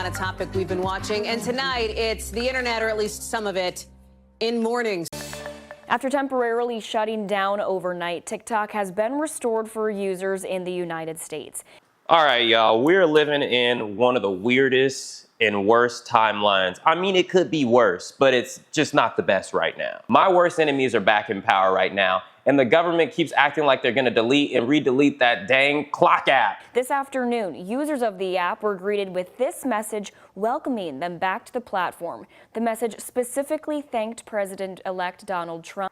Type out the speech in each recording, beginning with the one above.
on a topic we've been watching. And tonight, it's the internet, or at least some of it, in mourning. After temporarily shutting down overnight, TikTok has been restored for users in the United States. All right, y'all, we're living in one of the weirdest and worst timelines. I mean, it could be worse, but it's just not the best right now. My worst enemies are back in power right now, and the government keeps acting like they're gonna delete and re-delete that dang clock app. This afternoon, users of the app were greeted with this message welcoming them back to the platform. The message specifically thanked President-elect Donald Trump.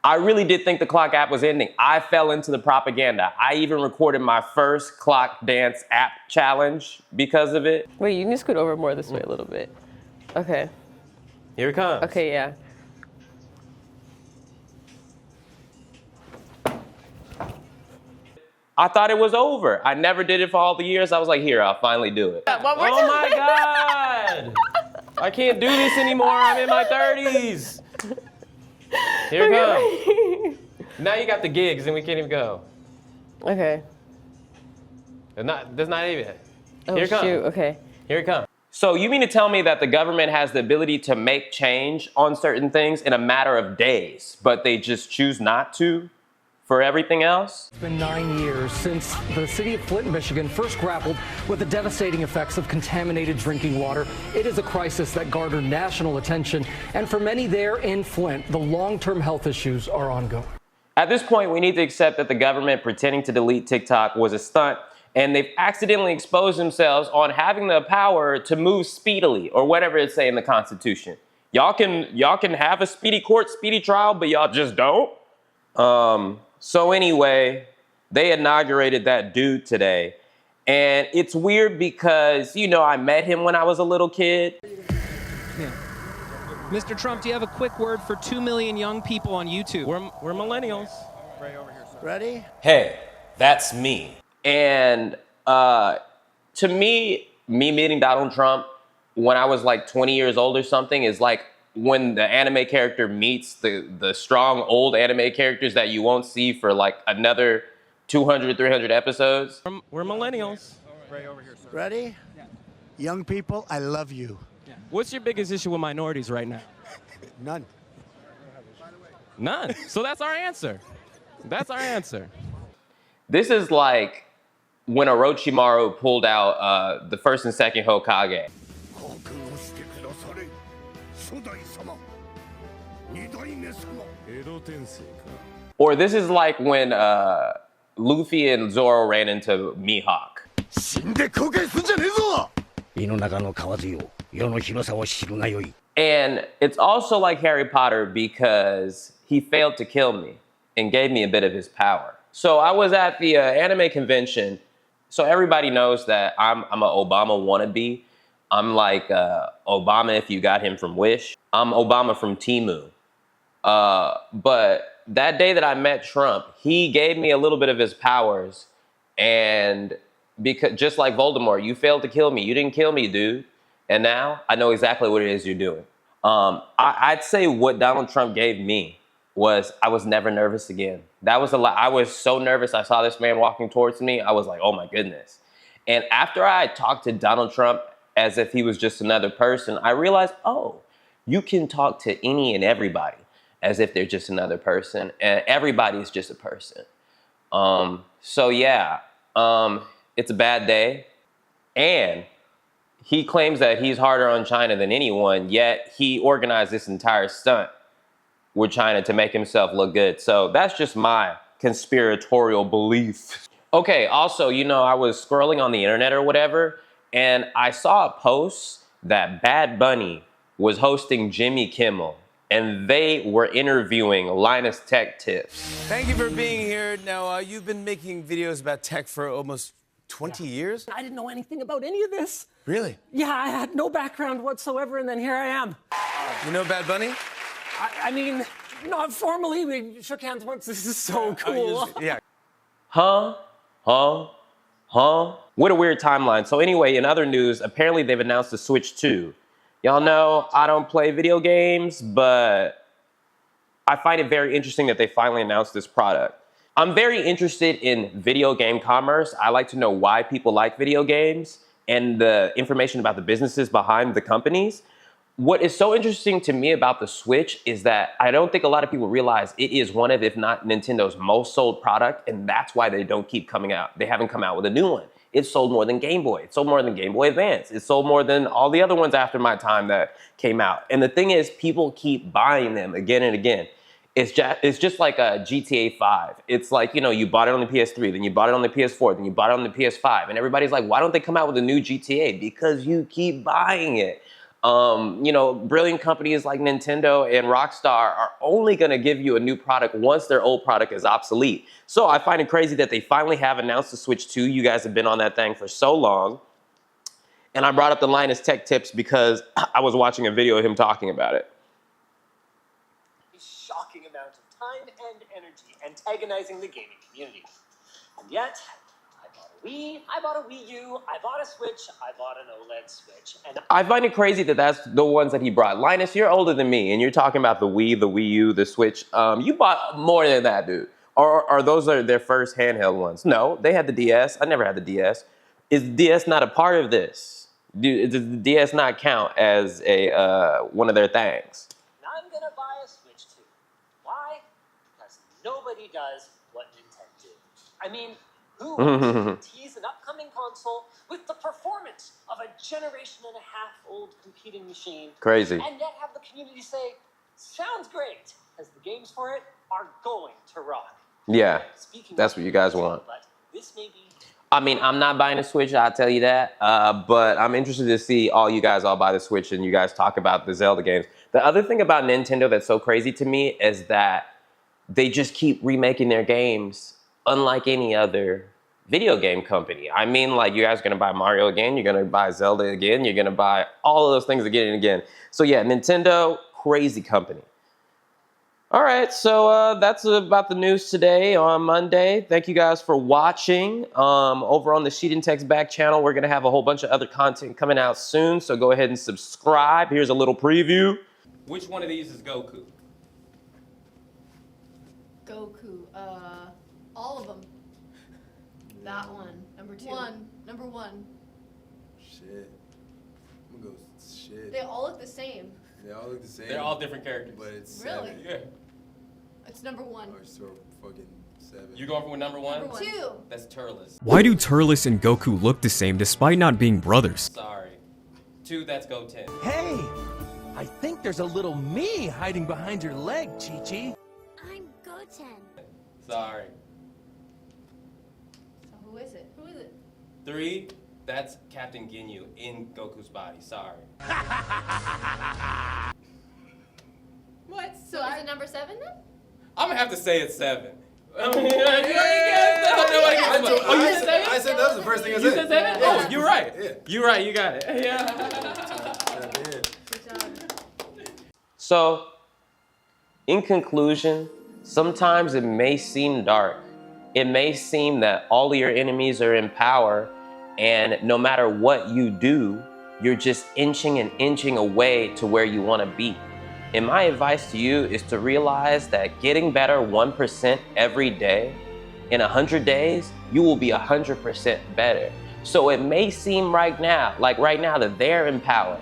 I really did think the clock app was ending. I fell into the propaganda. I even recorded my first clock dance app challenge because of it. Wait, you can scoot over more this way a little bit. Okay. Here it comes. Okay, yeah. I thought it was over. I never did it for all the years. I was like, here, I'll finally do it. One more Oh my God! I can't do this anymore. I'm in my 30s. Here it comes. Now you got the gigs and we can't even go. Okay. There's not even. Oh, Here it comes. shoot, okay. Here it comes. So you mean to tell me that the government has the ability to make change on certain things in a matter of days, but they just choose not to for everything else? It's been 9 years since the city of Flint, Michigan first grappled with the devastating effects of contaminated drinking water. It is a crisis that garnered national attention, and for many there in Flint, the long-term health issues are ongoing. At this point, we need to accept that the government pretending to delete TikTok was a stunt, and they've accidentally exposed themselves on having the power to move speedily, or whatever it say in the Constitution. Y'all can have a speedy court, speedy trial, but y'all just don't. So anyway, they inaugurated that dude today. And it's weird because, you know, I met him when I was a little kid. Yeah. Mr. Trump, do you have a quick word for 2 million young people on YouTube? We're millennials. Right over here, sir. Ready? Hey, that's me. And to me meeting Donald Trump when I was like 20 years old or something is like when the anime character meets the strong old anime characters that you won't see for like another 200, 300 episodes. We're millennials. Right over here, sir. Ready? Yeah. Young people, I love you. Yeah. What's your biggest issue with minorities right now? None. None. So that's our answer. That's our answer. This is like when Orochimaru pulled out the first and second Hokage. Or this is like when Luffy and Zoro ran into Mihawk. And it's also like Harry Potter because he failed to kill me and gave me a bit of his power. So I was at the anime convention. So everybody knows that I'm an Obama wannabe. I'm like Obama if you got him from Wish. I'm Obama from Temu. But that day that I met Trump, he gave me a little bit of his powers. And because just like Voldemort, you failed to kill me. You didn't kill me, dude. And now I know exactly what it is you're doing. I'd say what Donald Trump gave me was I was never nervous again. That was a lot. I was so nervous. I saw this man walking towards me. I was like, oh my goodness. And after I talked to Donald Trump as if he was just another person, I realized, oh, you can talk to any and everybody as if they're just another person. And everybody's just a person. So yeah, it's a bad day. And he claims that he's harder on China than anyone, yet he organized this entire stunt with China to make himself look good. So that's just my conspiratorial belief. Okay, also, you know, I was scrolling on the internet or whatever, and I saw a post that Bad Bunny was hosting Jimmy Kimmel, and they were interviewing Linus Tech Tips. Thank you for being here. Now, you've been making videos about tech for almost 20 years? I didn't know anything about any of this. Really? Yeah, I had no background whatsoever, and then here I am. You know Bad Bunny? I mean, not formally. We shook hands once. This is so cool. Yeah. Huh? What a weird timeline. So anyway, in other news, apparently they've announced the Switch 2. Y'all know I don't play video games, but I find it very interesting that they finally announced this product. I'm very interested in video game commerce. I like to know why people like video games. and the information about the businesses behind the companies. What is so interesting to me about the Switch is that I don't think a lot of people realize it is one of, if not Nintendo's most sold product, and that's why they don't keep coming out. They haven't come out with a new one. It sold more than Game Boy. It sold more than Game Boy Advance. It sold more than all the other ones after my time that came out. And the thing is, people keep buying them again and again. It's just like a GTA 5. It's like, you know, you bought it on the PS3, then you bought it on the PS4, then you bought it on the PS5. And everybody's like, why don't they come out with a new GTA? Because you keep buying it. You know, brilliant companies like Nintendo and Rockstar are only going to give you a new product once their old product is obsolete. So I find it crazy that they finally have announced the Switch 2. You guys have been on that thing for so long. And I brought up the Linus Tech Tips because I was watching a video of him talking about it. Shocking amount of time and energy antagonizing the gaming community. And yet, I bought a Wii, I bought a Wii U, I bought a Switch, I bought an OLED Switch, and I find it crazy that that's the ones that he brought. Linus, you're older than me, and you're talking about the Wii, the Wii U, the Switch. You bought more than that, dude. Or those are their first handheld ones? No, they had the DS. I never had the DS. Is the DS not a part of this? Does the DS not count as a one of their things? I'm gonna buy a Switch too. Why? Because nobody does what Nintendo do. I mean, who wants to tease an upcoming console with the performance of a generation and a half old competing machine? Crazy. And yet have the community say, sounds great, because the games for it are going to rock. Yeah, Speaking that's of what you guys Nintendo, want. But this may be. I mean, I'm not buying a Switch, I'll tell you that. But I'm interested to see all you guys all buy the Switch and you guys talk about the Zelda games. The other thing about Nintendo that's so crazy to me is that they just keep remaking their games unlike any other video game company. I mean, like, you guys are gonna buy Mario again, you're gonna buy Zelda again, you're gonna buy all of those things again and again. So yeah, Nintendo, crazy company. All right, so that's about the news today on Monday. Thank you guys for watching. Over on the Sheet and Text Back channel, we're gonna have a whole bunch of other content coming out soon, so go ahead and subscribe. Here's a little preview. Which one of these is Goku? Goku, all of them. That one. Number 2. Number 1. Shit. I'm gonna go shit. They all look the same. They all look the same. They're all different characters. But it's Really? 7. Yeah. It's number 1. Or so fucking 7. You going for number 1? Number 2. That's Turles. Why do Turles and Goku look the same despite not being brothers? Sorry. 2, that's Goten. Hey! I think there's a little me hiding behind your leg, Chi-Chi. I'm Goten. Sorry. So who is it? 3, that's Captain Ginyu in Goku's body. Sorry. What? So is it number 7 then? I'm gonna have to say it's 7. I mean, I said that was the first thing I said. You said 7? Yeah. Oh, you're right. Yeah. You're right. You got it. Yeah. So, in conclusion, sometimes it may seem dark. It may seem that all of your enemies are in power, and no matter what you do, you're just inching and inching away to where you want to be. And my advice to you is to realize that getting better 1% every day, in 100 days, you will be 100% better. So it may seem right now that they're in power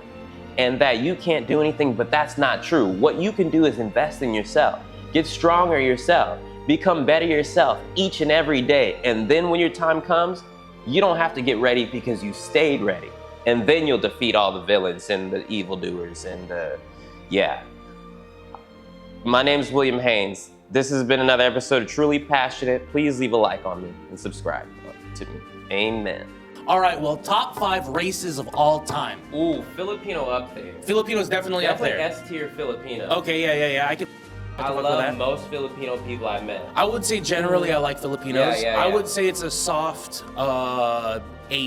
and that you can't do anything, but that's not true. What you can do is invest in yourself, get stronger yourself, become better yourself each and every day. And then when your time comes, you don't have to get ready because you stayed ready. And then you'll defeat all the villains and the evildoers and yeah. My name is William Haynes. This has been another episode of Truly Passionate. Please leave a like on me and subscribe to me. Amen. All right, well, top 5 races of all time. Ooh, Filipino up there. Filipino's definitely up there. S-tier Filipino. Okay, yeah. I love most Filipino people I've met. I would say generally I like Filipinos. Yeah. I would say it's a soft A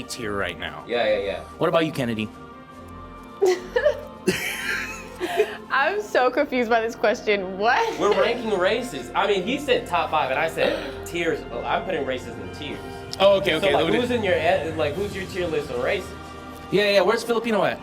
tier right now. Yeah. What about you, Kennedy? I'm so confused by this question. What? We're ranking races. I mean, he said top 5 and I said tiers. Well, I'm putting races in tiers. Oh, okay. So like, who's your tier list on races? Yeah. Where's Filipino at?